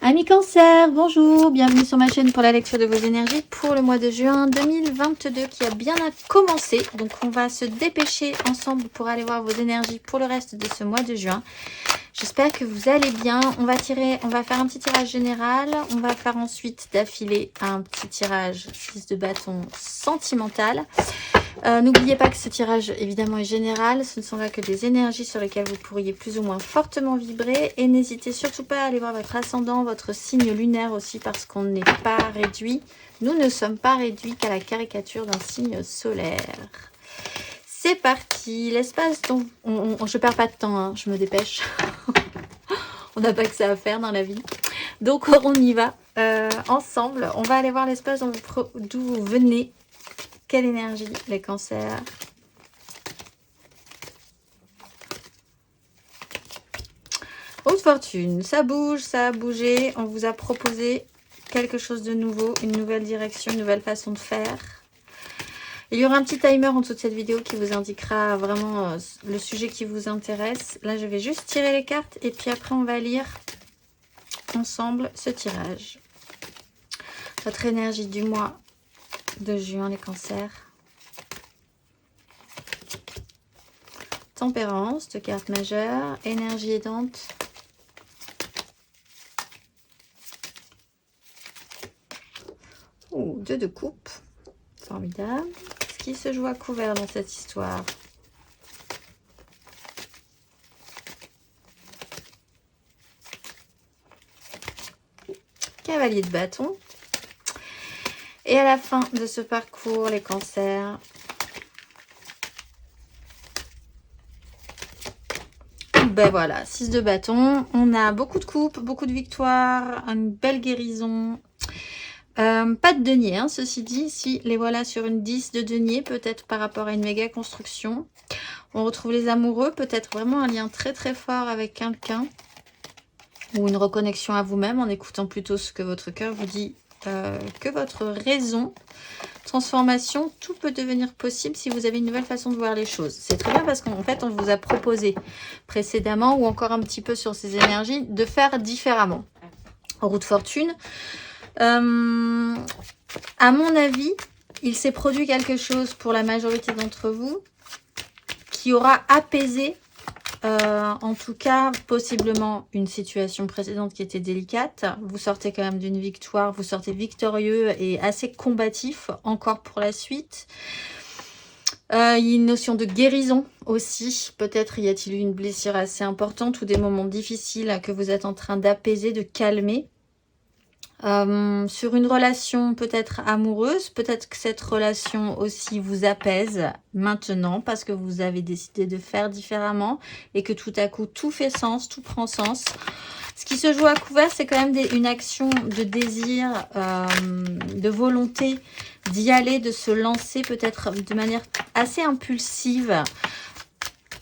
Amis Cancer, bonjour, bienvenue sur ma chaîne pour la lecture de vos énergies pour le mois de juin 2022 qui a bien commencé. Donc on va se dépêcher ensemble pour aller voir vos énergies pour le reste de ce mois de juin. J'espère que vous allez bien. On va faire un petit tirage général. On va faire ensuite d'affilée un petit tirage 6 de bâton sentimental. N'oubliez pas que ce tirage évidemment est général, ce ne sont là que des énergies sur lesquelles vous pourriez plus ou moins fortement vibrer et n'hésitez surtout pas à aller voir votre ascendant, votre signe lunaire aussi parce qu'on n'est pas réduit, nous ne sommes pas réduits qu'à la caricature d'un signe solaire. C'est parti, l'espace dont... je perds pas de temps, hein, je me dépêche, on n'a pas que ça à faire dans la vie, donc on y va ensemble, on va aller voir l'espace d'où vous venez. Quelle énergie, les cancers? Haute fortune, ça bouge, ça a bougé. On vous a proposé quelque chose de nouveau, une nouvelle direction, une nouvelle façon de faire. Il y aura un petit timer en dessous de cette vidéo qui vous indiquera vraiment le sujet qui vous intéresse. Là, je vais juste tirer les cartes et puis après, on va lire ensemble ce tirage. Votre énergie du mois de juin, les cancers. Tempérance, de carte majeure, énergie aidante. Oh, 2 de coupe. Formidable. Ce qui se joue à couvert dans cette histoire. Cavalier de bâton. Et à la fin de ce parcours, les cancers, ben voilà, 6 de bâton, on a beaucoup de coupes, beaucoup de victoires, une belle guérison, pas de denier, hein, ceci dit, si les voilà sur une 10 de denier, peut-être par rapport à une méga construction. On retrouve les amoureux, peut-être vraiment un lien très très fort avec quelqu'un, ou une reconnexion à vous-même en écoutant plutôt ce que votre cœur vous dit que votre raison. Transformation, tout peut devenir possible si vous avez une nouvelle façon de voir les choses. C'est très bien parce qu'en fait, on vous a proposé précédemment ou encore un petit peu sur ces énergies de faire différemment. En roue de fortune, à mon avis, il s'est produit quelque chose pour la majorité d'entre vous qui aura apaisé en tout cas, possiblement une situation précédente qui était délicate. Vous sortez quand même d'une victoire, vous sortez victorieux et assez combatif encore pour la suite. Il y a une notion de guérison aussi. Peut-être y a-t-il eu une blessure assez importante ou des moments difficiles que vous êtes en train d'apaiser, de calmer. Sur une relation peut-être amoureuse, peut-être que cette relation aussi vous apaise maintenant parce que vous avez décidé de faire différemment et que tout à coup tout fait sens, tout prend sens. Ce qui se joue à couvert, c'est quand même une action de désir, de volonté d'y aller, de se lancer peut-être de manière assez impulsive.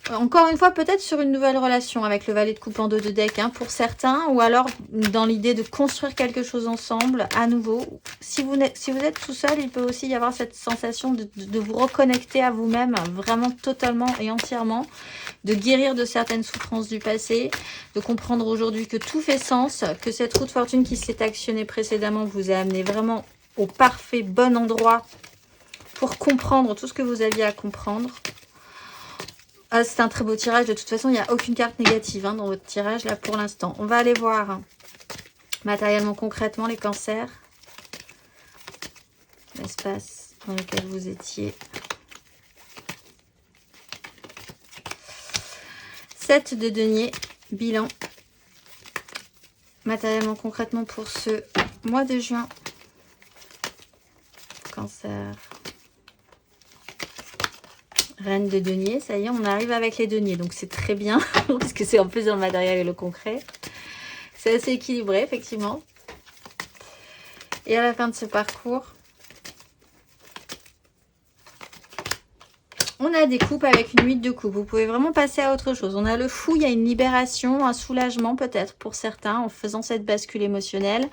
Encore une fois, peut-être sur une nouvelle relation avec le valet de coupe en 2 de deck, hein, pour certains, ou alors dans l'idée de construire quelque chose ensemble, à nouveau. Si vous êtes tout seul, il peut aussi y avoir cette sensation de vous reconnecter à vous-même, vraiment totalement et entièrement, de guérir de certaines souffrances du passé, de comprendre aujourd'hui que tout fait sens, que cette roue de fortune qui s'est actionnée précédemment vous a amené vraiment au parfait bon endroit pour comprendre tout ce que vous aviez à comprendre. Ah, c'est un très beau tirage. De toute façon, il n'y a aucune carte négative dans votre tirage là pour l'instant. On va aller voir matériellement, concrètement, les cancers. L'espace dans lequel vous étiez. 7 de denier. Bilan. Matériellement, concrètement pour ce mois de juin. Cancer. Reine de denier, ça y est, on arrive avec les deniers, donc c'est très bien, parce que c'est en plus dans le matériel et le concret. C'est assez équilibré, effectivement. Et à la fin de ce parcours, on a des coupes avec une 8 de coupe. Vous pouvez vraiment passer à autre chose. On a le fou, il y a une libération, un soulagement peut-être pour certains en faisant cette bascule émotionnelle.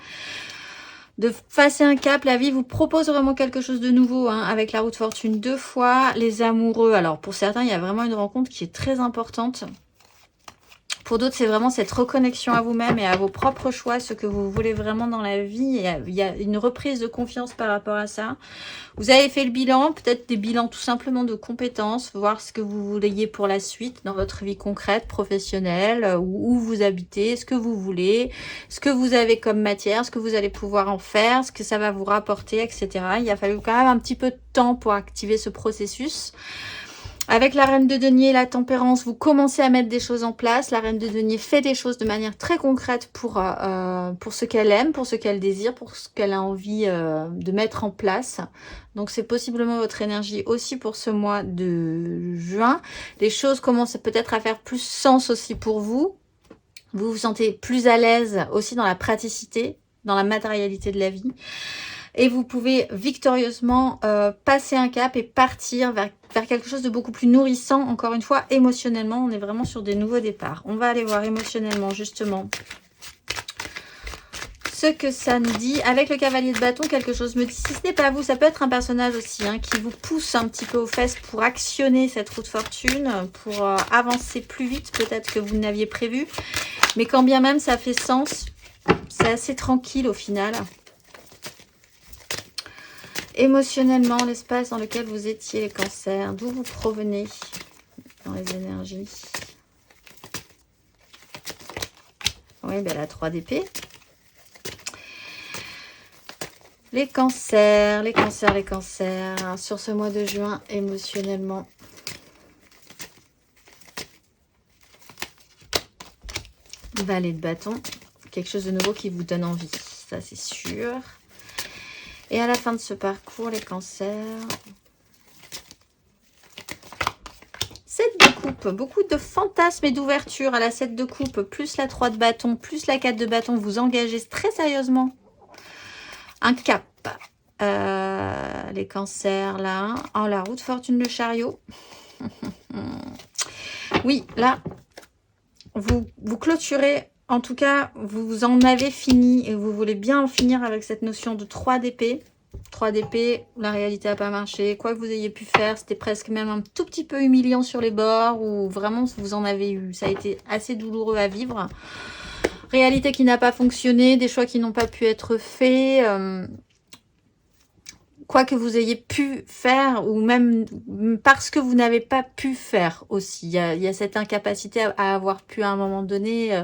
De passer un cap, la vie vous propose vraiment quelque chose de nouveau avec la roue de fortune 2 fois. Les amoureux, alors pour certains, il y a vraiment une rencontre qui est très importante. Pour d'autres, c'est vraiment cette reconnexion à vous-même et à vos propres choix, ce que vous voulez vraiment dans la vie. Et il y a une reprise de confiance par rapport à ça. Vous avez fait le bilan, peut-être des bilans tout simplement de compétences, voir ce que vous vouliez pour la suite dans votre vie concrète, professionnelle, où vous habitez, ce que vous voulez, ce que vous avez comme matière, ce que vous allez pouvoir en faire, ce que ça va vous rapporter, etc. Il a fallu quand même un petit peu de temps pour activer ce processus. Avec la reine de denier et la tempérance, vous commencez à mettre des choses en place. La reine de denier fait des choses de manière très concrète pour ce qu'elle aime, pour ce qu'elle désire, pour ce qu'elle a envie de mettre en place. Donc c'est possiblement votre énergie aussi pour ce mois de juin. Les choses commencent peut-être à faire plus sens aussi pour vous. Vous vous sentez plus à l'aise aussi dans la praticité, dans la matérialité de la vie. Et vous pouvez victorieusement passer un cap et partir vers quelque chose de beaucoup plus nourrissant. Encore une fois, émotionnellement, on est vraiment sur des nouveaux départs. On va aller voir émotionnellement, justement, ce que ça nous dit. Avec le cavalier de bâton, quelque chose me dit, si ce n'est pas vous, ça peut être un personnage aussi hein, qui vous pousse un petit peu aux fesses pour actionner cette roue de fortune, pour avancer plus vite peut-être que vous n'aviez prévu. Mais quand bien même ça fait sens, c'est assez tranquille au final. Émotionnellement, l'espace dans lequel vous étiez, les cancers, d'où vous provenez dans les énergies. Oui, ben la 3 d'épée. Les cancers, les cancers, les cancers. Sur ce mois de juin, émotionnellement. Valet de bâton. Quelque chose de nouveau qui vous donne envie. Ça, c'est sûr. Et à la fin de ce parcours, les cancers. 7 de coupe. Beaucoup de fantasmes et d'ouverture à la 7 de coupe. Plus la 3 de bâton, plus la 4 de bâton. Vous engagez très sérieusement. Un cap. Les cancers, là. Oh, la roue de fortune, le chariot. Oui, là, vous clôturez. En tout cas, vous en avez fini et vous voulez bien en finir avec cette notion de 3 d'épée. 3 d'épée, la réalité n'a pas marché. Quoi que vous ayez pu faire, c'était presque même un tout petit peu humiliant sur les bords ou vraiment vous en avez eu. Ça a été assez douloureux à vivre. Réalité qui n'a pas fonctionné, des choix qui n'ont pas pu être faits. Quoi que vous ayez pu faire ou même parce que vous n'avez pas pu faire aussi. Il y a cette incapacité à avoir pu à un moment donné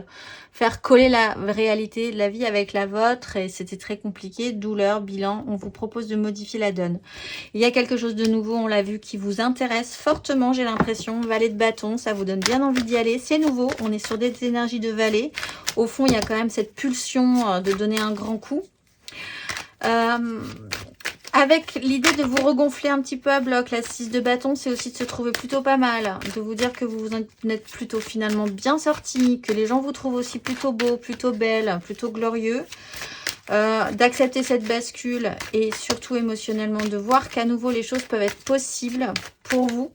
faire coller la réalité de la vie avec la vôtre et c'était très compliqué. Douleur, bilan, on vous propose de modifier la donne. Il y a quelque chose de nouveau, on l'a vu, qui vous intéresse fortement, j'ai l'impression. Valet de bâton, ça vous donne bien envie d'y aller. C'est nouveau, on est sur des énergies de valet. Au fond, il y a quand même cette pulsion de donner un grand coup. Avec l'idée de vous regonfler un petit peu à bloc, la 6 de bâton, c'est aussi de se trouver plutôt pas mal. De vous dire que vous en êtes plutôt finalement bien sorti, que les gens vous trouvent aussi plutôt beau, plutôt belle, plutôt glorieux. D'accepter cette bascule et surtout émotionnellement de voir qu'à nouveau les choses peuvent être possibles pour vous.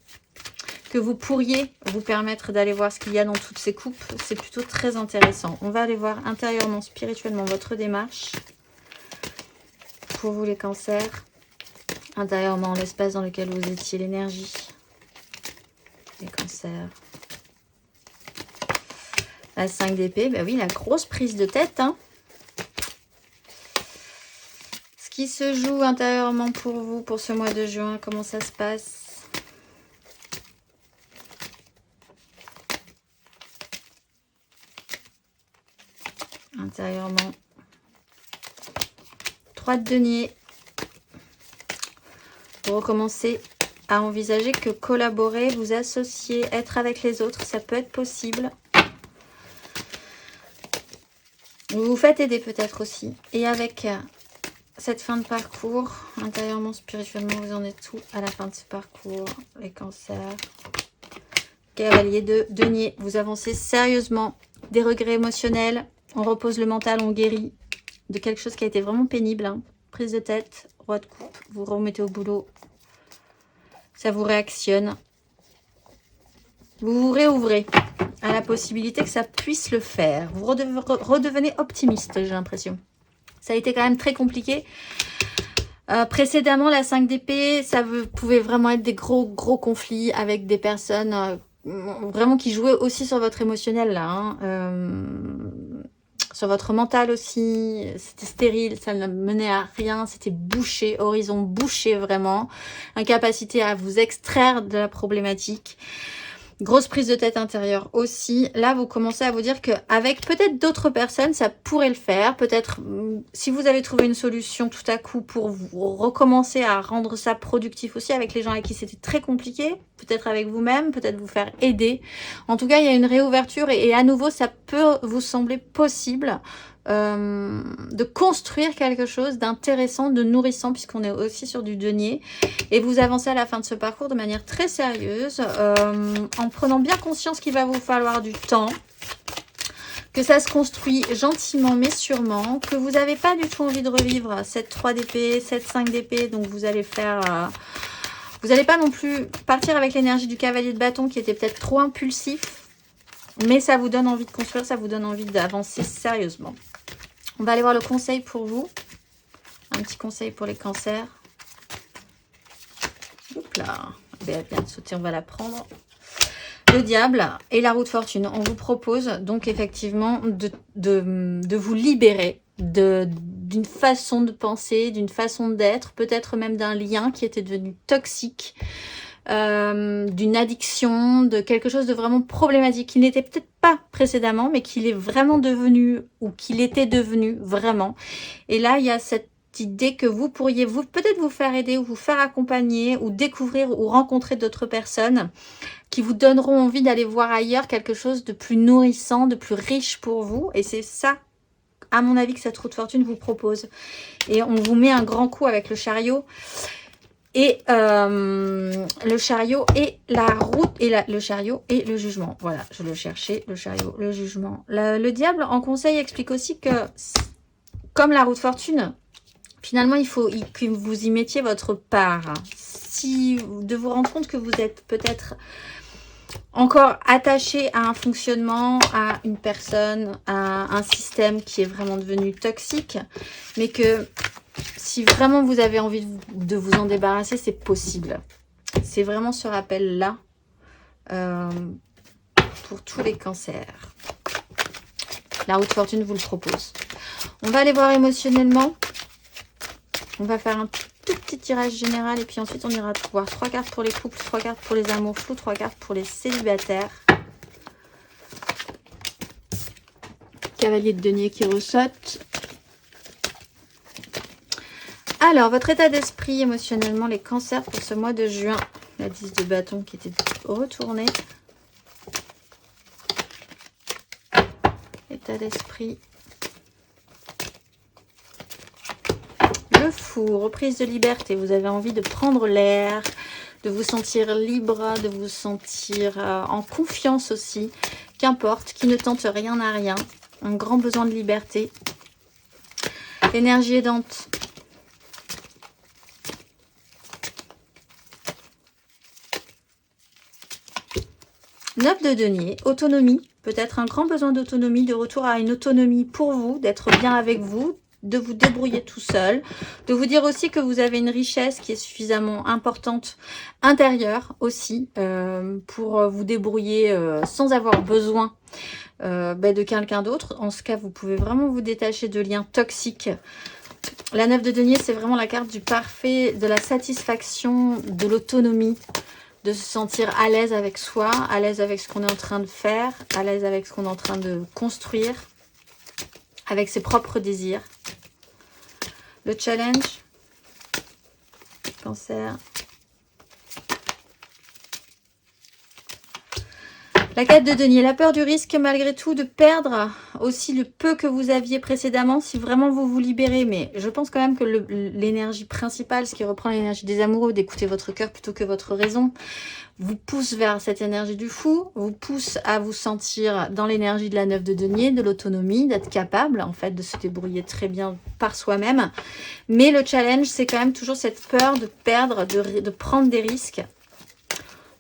Que vous pourriez vous permettre d'aller voir ce qu'il y a dans toutes ces coupes. C'est plutôt très intéressant. On va aller voir intérieurement, spirituellement votre démarche. Pour vous les cancers. Intérieurement, l'espace dans lequel vous étiez, l'énergie. Les cancers. La 5 d'épée, ben oui, la grosse prise de tête. Hein. Ce qui se joue intérieurement pour vous, pour ce mois de juin, comment ça se passe? Intérieurement. 3 de denier. Vous recommencez à envisager que collaborer, vous associer, être avec les autres, ça peut être possible. Vous vous faites aider peut-être aussi. Et avec cette fin de parcours, intérieurement, spirituellement, vous en êtes où à la fin de ce parcours? Les cancers. Cavalier de denier. Vous avancez sérieusement. Des regrets émotionnels. On repose le mental, on guérit de quelque chose qui a été vraiment pénible. Hein. Prise de tête, roi de coupe, vous remettez au boulot. Ça vous réactionne. Vous vous réouvrez à la possibilité que ça puisse le faire. Vous redevenez optimiste, j'ai l'impression. Ça a été quand même très compliqué. Précédemment, la 5 d'épée, ça pouvait vraiment être des gros conflits avec des personnes vraiment qui jouait aussi sur votre émotionnel là, hein. Sur votre mental aussi, c'était stérile, ça ne menait à rien, c'était bouché, horizon bouché vraiment, incapacité à vous extraire de la problématique. Grosse prise de tête intérieure aussi. Là, vous commencez à vous dire qu'avec peut-être d'autres personnes, ça pourrait le faire. Peut-être, si vous avez trouvé une solution tout à coup pour vous recommencer à rendre ça productif aussi avec les gens avec qui c'était très compliqué, peut-être avec vous-même, peut-être vous faire aider. En tout cas, il y a une réouverture et à nouveau, ça peut vous sembler possible de construire quelque chose d'intéressant, de nourrissant, puisqu'on est aussi sur du denier. Et vous avancez à la fin de ce parcours de manière très sérieuse, en prenant bien conscience qu'il va vous falloir du temps, que ça se construit gentiment mais sûrement, que vous n'avez pas du tout envie de revivre cette 3 d'épée, cette 5 d'épée, donc vous allez faire... vous n'allez pas non plus partir avec l'énergie du cavalier de bâton qui était peut-être trop impulsif, mais ça vous donne envie de construire, ça vous donne envie d'avancer sérieusement. On va aller voir le conseil pour vous. Un petit conseil pour les cancers. Hop là, elle vient de sauter, on va la prendre. Le diable et la roue de fortune. On vous propose donc effectivement de vous libérer d'une façon de penser, d'une façon d'être, peut-être même d'un lien qui était devenu toxique, d'une addiction, de quelque chose de vraiment problématique qui n'était peut-être pas précédemment, mais qu'il est vraiment devenu ou qu'il était devenu vraiment. Et là, il y a cette idée que vous pourriez peut-être vous faire aider ou vous faire accompagner ou découvrir ou rencontrer d'autres personnes qui vous donneront envie d'aller voir ailleurs quelque chose de plus nourrissant, de plus riche pour vous. Et c'est ça, à mon avis, que cette roue de fortune vous propose. Et on vous met un grand coup avec le chariot. Et le chariot et la route et le chariot et le jugement. Voilà, je le cherchais, le chariot, le jugement. Le diable en conseil explique aussi que, comme la roue de fortune, finalement, il faut que vous y mettiez votre part. Si de vous rendre compte que vous êtes peut-être encore attaché à un fonctionnement, à une personne, à un système qui est vraiment devenu toxique, mais que si vraiment vous avez envie de vous en débarrasser, c'est possible. C'est vraiment ce rappel-là pour tous les cancers. La roue de fortune vous le propose. On va aller voir émotionnellement. On va faire un tout petit tirage général et puis ensuite on ira voir 3 cartes pour les couples, 3 cartes pour les amours flous, 3 cartes pour les célibataires. Cavalier de denier qui ressaute. Alors, votre état d'esprit émotionnellement, les cancers pour ce mois de juin. La 10 de bâton qui était retournée. État d'esprit. Le fou, reprise de liberté. Vous avez envie de prendre l'air, de vous sentir libre, de vous sentir en confiance aussi. Qu'importe, qui ne tente rien à rien. Un grand besoin de liberté. L'énergie aidante. Neuf de denier, autonomie. Peut-être un grand besoin d'autonomie, de retour à une autonomie pour vous, d'être bien avec vous, de vous débrouiller tout seul, de vous dire aussi que vous avez une richesse qui est suffisamment importante intérieure aussi pour vous débrouiller sans avoir besoin de quelqu'un d'autre. En ce cas, vous pouvez vraiment vous détacher de liens toxiques. La 9 de denier, c'est vraiment la carte du parfait, de la satisfaction, de l'autonomie, de se sentir à l'aise avec soi, à l'aise avec ce qu'on est en train de faire, à l'aise avec ce qu'on est en train de construire, avec ses propres désirs. Le challenge, cancer. La 4 de denier, la peur du risque malgré tout de perdre aussi le peu que vous aviez précédemment si vraiment vous vous libérez. Mais je pense quand même que l'énergie principale, ce qui reprend l'énergie des amoureux, d'écouter votre cœur plutôt que votre raison, vous pousse vers cette énergie du fou, vous pousse à vous sentir dans l'énergie de la 9 de denier, de l'autonomie, d'être capable en fait de se débrouiller très bien par soi-même. Mais le challenge, c'est quand même toujours cette peur de perdre, de prendre des risques.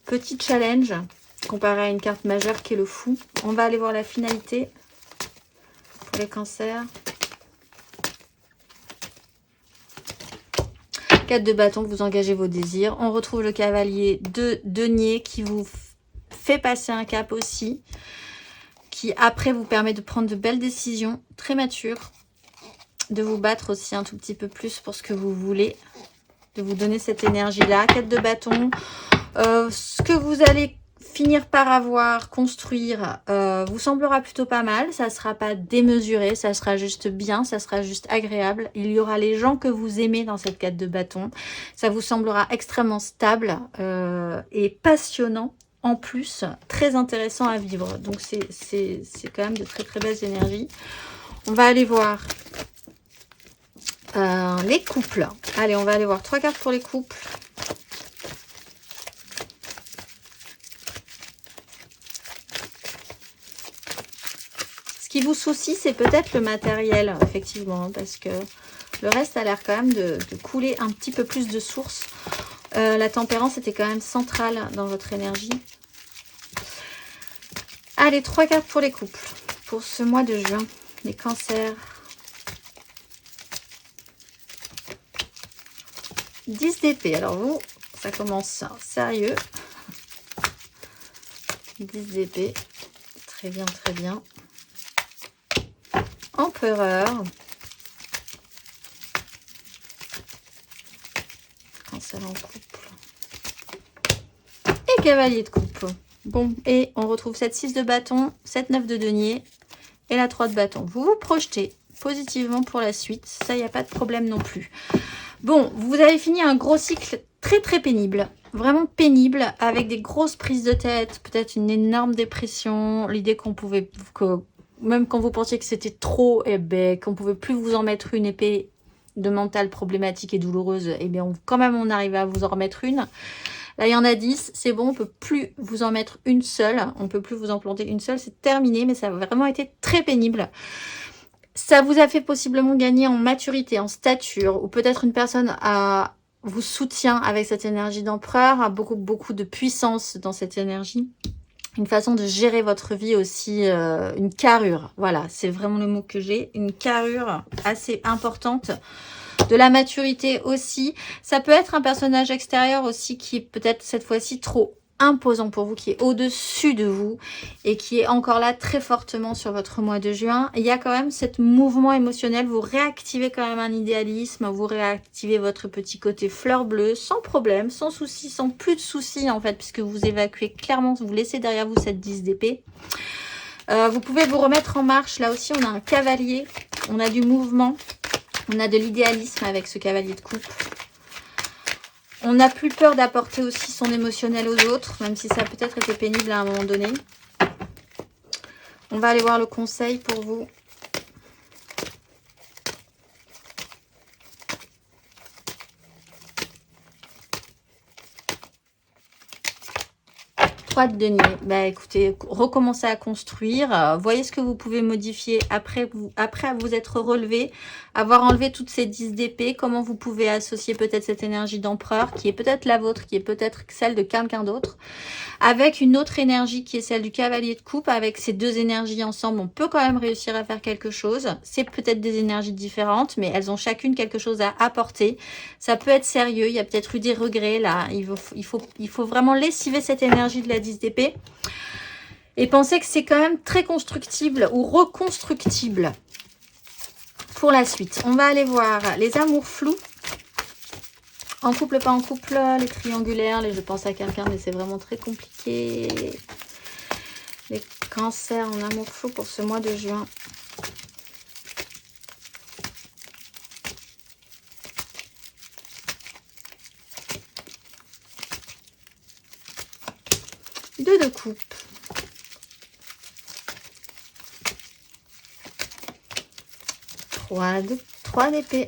Petit challenge comparé à une carte majeure qui est le fou. On va aller voir la finalité pour les cancers. 4 de bâton, que vous engagez vos désirs. On retrouve le cavalier de denier qui vous fait passer un cap aussi, qui après vous permet de prendre de belles décisions, très matures, de vous battre aussi un tout petit peu plus pour ce que vous voulez, de vous donner cette énergie-là. 4 de bâton, ce que vous allez finir par avoir, construire, vous semblera plutôt pas mal. Ça ne sera pas démesuré, ça sera juste bien, ça sera juste agréable. Il y aura les gens que vous aimez dans cette 4 de bâton. Ça vous semblera extrêmement stable et passionnant. En plus, très intéressant à vivre. Donc, c'est quand même de très très belles énergies. On va aller voir les couples. Allez, on va aller voir 3 cartes pour les couples. Ce qui vous soucie, c'est peut-être le matériel, effectivement, parce que le reste a l'air quand même de couler un petit peu plus de source. La tempérance était quand même centrale dans votre énergie. Allez, 3 cartes pour les couples, pour ce mois de juin, les cancers. 10 d'épée, alors vous, ça commence sérieux. 10 d'épée, très bien, très bien. Empereur. Cancer en couple. Et cavalier de coupe. Bon, et on retrouve cette 6 de bâton, cette 9 de denier et la 3 de bâton. Vous vous projetez positivement pour la suite, ça, il n'y a pas de problème non plus. Bon, vous avez fini un gros cycle très très pénible, vraiment pénible, avec des grosses prises de tête, peut-être une énorme dépression, l'idée qu'on pouvait, même quand vous pensiez que c'était trop, eh ben, qu'on pouvait plus vous en mettre une épée de mental problématique et douloureuse, eh bien quand même on arrivait à vous en remettre une. Là, il y en a 10, c'est bon, on ne peut plus vous en mettre une seule. On ne peut plus vous en planter une seule, c'est terminé, mais ça a vraiment été très pénible. Ça vous a fait possiblement gagner en maturité, en stature, ou peut-être une personne vous soutient avec cette énergie d'empereur, a beaucoup de puissance dans cette énergie. Une façon de gérer votre vie aussi, une carrure. Voilà, c'est vraiment le mot que j'ai. Une carrure assez importante. De la maturité aussi. Ça peut être un personnage extérieur aussi qui est peut-être cette fois-ci trop imposant pour vous, qui est au-dessus de vous et qui est encore là très fortement sur votre mois de juin. Il y a quand même ce mouvement émotionnel. Vous réactivez quand même un idéalisme. Vous réactivez votre petit côté fleur bleue sans problème, sans souci, sans plus de soucis en fait, puisque vous évacuez clairement, vous laissez derrière vous cette 10 d'épée. Vous pouvez vous remettre en marche. Là aussi, on a un cavalier. On a du mouvement. On a de l'idéalisme avec ce cavalier de coupe. On n'a plus peur d'apporter aussi son émotionnel aux autres, même si ça a peut-être été pénible à un moment donné. On va aller voir le conseil pour vous. De denier. Bah écoutez, recommencez à construire, voyez ce que vous pouvez modifier après vous être relevé, avoir enlevé toutes ces 10 d'épée, comment vous pouvez associer peut-être cette énergie d'empereur qui est peut-être la vôtre, qui est peut-être celle de quelqu'un d'autre, avec une autre énergie qui est celle du cavalier de coupe. Avec ces deux énergies ensemble, on peut quand même réussir à faire quelque chose. C'est peut-être des énergies différentes, mais elles ont chacune quelque chose à apporter. Ça peut être sérieux, il y a peut-être eu des regrets là, il faut vraiment lessiver cette énergie de la 10 d'épée et penser que c'est quand même très constructible ou reconstructible pour la suite. On va aller voir les amours flous. En couple, pas en couple, les triangulaires, je pense à quelqu'un, mais c'est vraiment très compliqué. Les cancers en amour flou pour ce mois de juin. Deux de coupe. 3 d'épée.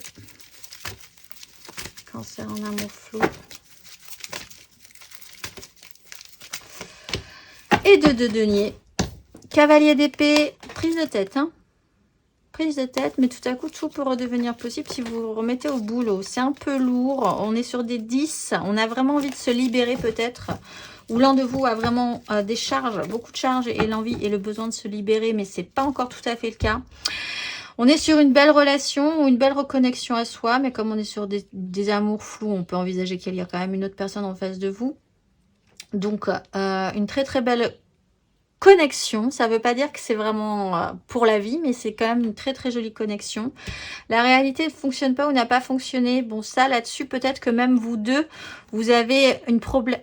Cancer en amour flou. Et 2 de denier. Cavalier d'épée. Prise de tête. Hein. Prise de tête, mais tout à coup, tout peut redevenir possible si vous vous remettez au boulot. C'est un peu lourd. On est sur des 10. On a vraiment envie de se libérer peut-être. Ou l'un de vous a vraiment des charges, beaucoup de charges et l'envie et le besoin de se libérer, mais c'est pas encore tout à fait le cas. On est sur une belle relation ou une belle reconnexion à soi, mais comme on est sur des amours flous, on peut envisager qu'il y a quand même une autre personne en face de vous. Donc, une très très belle connexion. Ça ne veut pas dire que c'est vraiment pour la vie, mais c'est quand même une très très jolie connexion. La réalité ne fonctionne pas ou n'a pas fonctionné. Bon, ça, là-dessus, peut-être que même vous deux, vous avez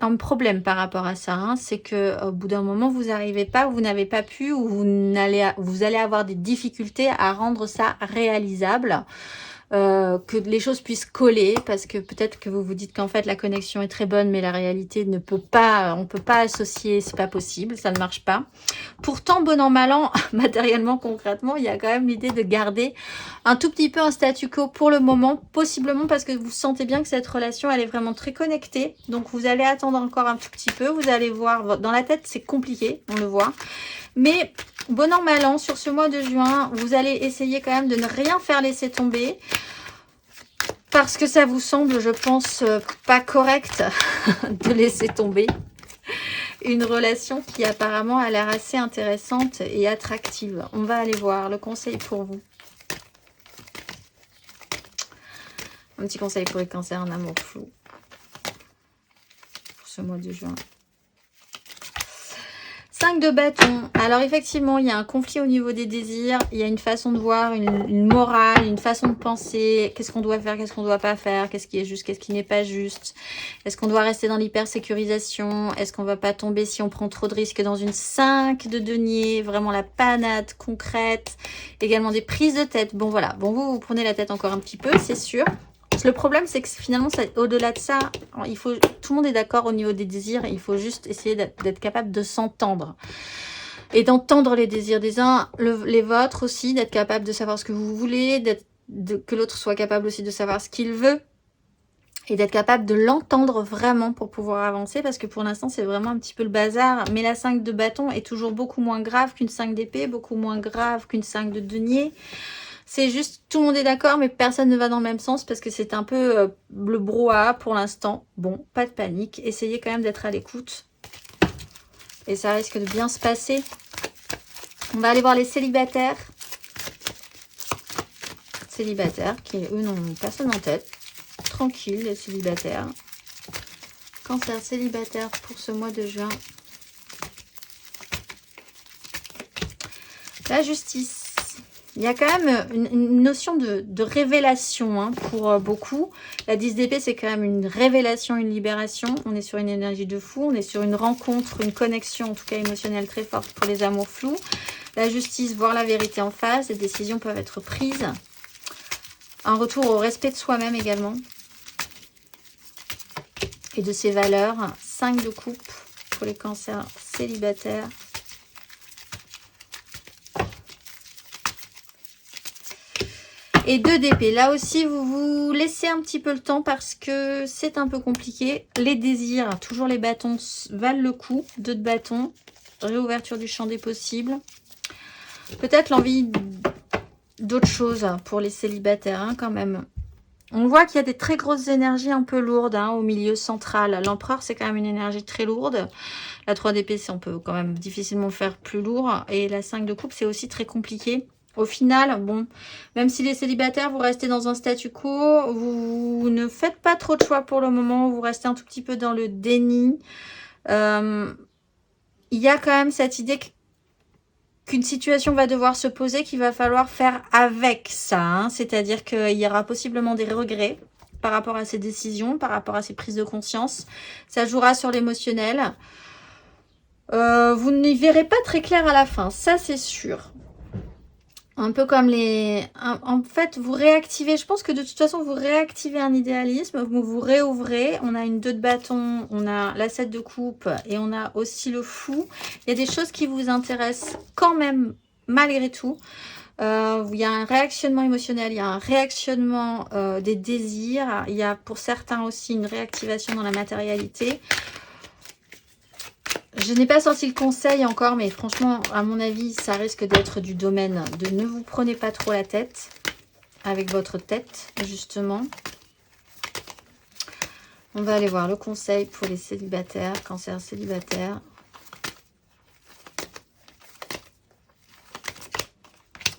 un problème par rapport à ça. Hein. C'est qu'au bout d'un moment, vous n'arrivez pas, vous n'avez pas pu, ou vous allez avoir des difficultés à rendre ça réalisable. Que les choses puissent coller, parce que peut-être que vous vous dites qu'en fait la connexion est très bonne, mais la réalité ne peut pas, on peut pas associer, c'est pas possible, ça ne marche pas. Pourtant, bon an mal an, matériellement, concrètement, il y a quand même l'idée de garder un tout petit peu un statu quo pour le moment, possiblement parce que vous sentez bien que cette relation, elle est vraiment très connectée. Donc vous allez attendre encore un tout petit peu, vous allez voir, dans la tête c'est compliqué, on le voit. Mais bon an mal an, sur ce mois de juin, vous allez essayer quand même de ne rien faire laisser tomber. Parce que ça vous semble, je pense, pas correct de laisser tomber une relation qui apparemment a l'air assez intéressante et attractive. On va aller voir le conseil pour vous. Un petit conseil pour les cancers en amour flou pour ce mois de juin. 5 de bâton. Alors effectivement, il y a un conflit au niveau des désirs. Il y a une façon de voir, une morale, une façon de penser. Qu'est-ce qu'on doit faire, qu'est-ce qu'on ne doit pas faire, qu'est-ce qui est juste, qu'est-ce qui n'est pas juste. Est-ce qu'on doit rester dans l'hypersécurisation? Est-ce qu'on ne va pas tomber si on prend trop de risques dans une 5 de denier? Vraiment la panade concrète. Également des prises de tête. Bon voilà, bon vous prenez la tête encore un petit peu, c'est sûr. Le problème, c'est que finalement, au-delà de ça, il faut, tout le monde est d'accord au niveau des désirs. Il faut juste essayer d'être capable de s'entendre. Et d'entendre les désirs des uns, les vôtres aussi, d'être capable de savoir ce que vous voulez, que l'autre soit capable aussi de savoir ce qu'il veut. Et d'être capable de l'entendre vraiment pour pouvoir avancer. Parce que pour l'instant, c'est vraiment un petit peu le bazar. Mais la 5 de bâton est toujours beaucoup moins grave qu'une 5 d'épée, beaucoup moins grave qu'une 5 de denier. C'est juste, tout le monde est d'accord, mais personne ne va dans le même sens parce que c'est un peu le brouhaha pour l'instant. Bon, pas de panique. Essayez quand même d'être à l'écoute. Et ça risque de bien se passer. On va aller voir les célibataires. Célibataires qui, eux, n'ont pas seulement tête. Tranquille, les célibataires. Cancer célibataire pour ce mois de juin. La justice. Il y a quand même une notion de révélation hein, pour beaucoup. La 10 d'épée, c'est quand même une révélation, une libération. On est sur une énergie de fou. On est sur une rencontre, une connexion, en tout cas émotionnelle très forte pour les amours flous. La justice, voir la vérité en face. Les décisions peuvent être prises. Un retour au respect de soi-même également. Et de ses valeurs. 5 de coupe pour les cancers célibataires. Et 2 d'épée. Là aussi, vous vous laissez un petit peu le temps parce que c'est un peu compliqué. Les désirs, toujours les bâtons valent le coup. 2 de bâtons. Réouverture du champ des possibles. Peut-être l'envie d'autre chose pour les célibataires hein, quand même. On voit qu'il y a des très grosses énergies un peu lourdes hein, au milieu central. L'empereur, c'est quand même une énergie très lourde. La 3 d'épée, on peut quand même difficilement faire plus lourd. Et la 5 de coupe, c'est aussi très compliqué. Au final, bon, même si les célibataires, vous restez dans un statu quo, vous ne faites pas trop de choix pour le moment, vous restez un tout petit peu dans le déni. Il y a quand même cette idée qu'une situation va devoir se poser, qu'il va falloir faire avec ça. Hein. C'est-à-dire qu'il y aura possiblement des regrets par rapport à ces décisions, par rapport à ces prises de conscience. Ça jouera sur l'émotionnel. Vous n'y verrez pas très clair à la fin, ça c'est sûr. Un peu comme les... En fait, vous réactivez, je pense que de toute façon, vous réactivez un idéalisme, vous vous réouvrez. On a une 2 de bâton, on a la 7 de coupe et on a aussi le fou. Il y a des choses qui vous intéressent quand même, malgré tout. Il y a un réactionnement émotionnel, il y a un réactionnement des désirs. Il y a pour certains aussi une réactivation dans la matérialité. Je n'ai pas sorti le conseil encore, mais franchement, à mon avis, ça risque d'être du domaine de ne vous prenez pas trop la tête avec votre tête, justement. On va aller voir le conseil pour les célibataires, cancer célibataire.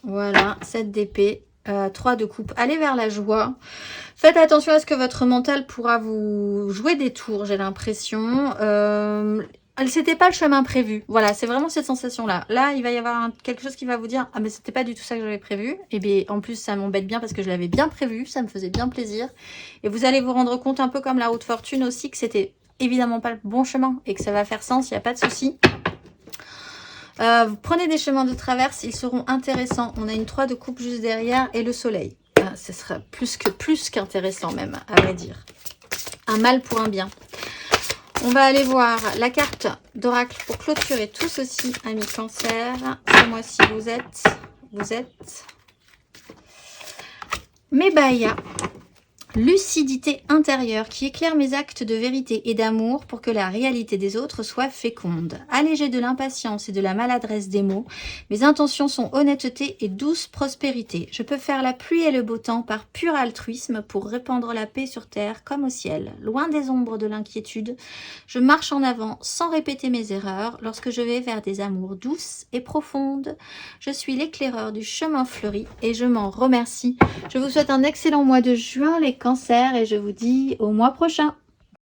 Voilà, 7 d'épée. 3 de coupe, allez vers la joie. Faites attention à ce que votre mental pourra vous jouer des tours, j'ai l'impression. C'était pas le chemin prévu. Voilà, c'est vraiment cette sensation-là. Là, il va y avoir quelque chose qui va vous dire « Ah, mais c'était pas du tout ça que j'avais prévu. » Et bien, en plus, ça m'embête bien parce que je l'avais bien prévu. Ça me faisait bien plaisir. Et vous allez vous rendre compte, un peu comme la roue de fortune aussi, que c'était évidemment pas le bon chemin et que ça va faire sens, il n'y a pas de souci. Vous prenez des chemins de traverse, ils seront intéressants. On a une 3 de coupe juste derrière et le soleil. Ce sera plus qu'intéressant même, à vrai dire. Un mal pour un bien. On va aller voir la carte d'oracle pour clôturer tout ceci, amis Cancer. Ce mois-ci, vous êtes Mébaya. Lucidité intérieure qui éclaire mes actes de vérité et d'amour pour que la réalité des autres soit féconde. Allégée de l'impatience et de la maladresse des mots, mes intentions sont honnêteté et douce prospérité. Je peux faire la pluie et le beau temps par pur altruisme pour répandre la paix sur terre comme au ciel. Loin des ombres de l'inquiétude, je marche en avant sans répéter mes erreurs lorsque je vais vers des amours douces et profondes. Je suis l'éclaireur du chemin fleuri et je m'en remercie. Je vous souhaite un excellent mois de juin les Cancers et je vous dis au mois prochain.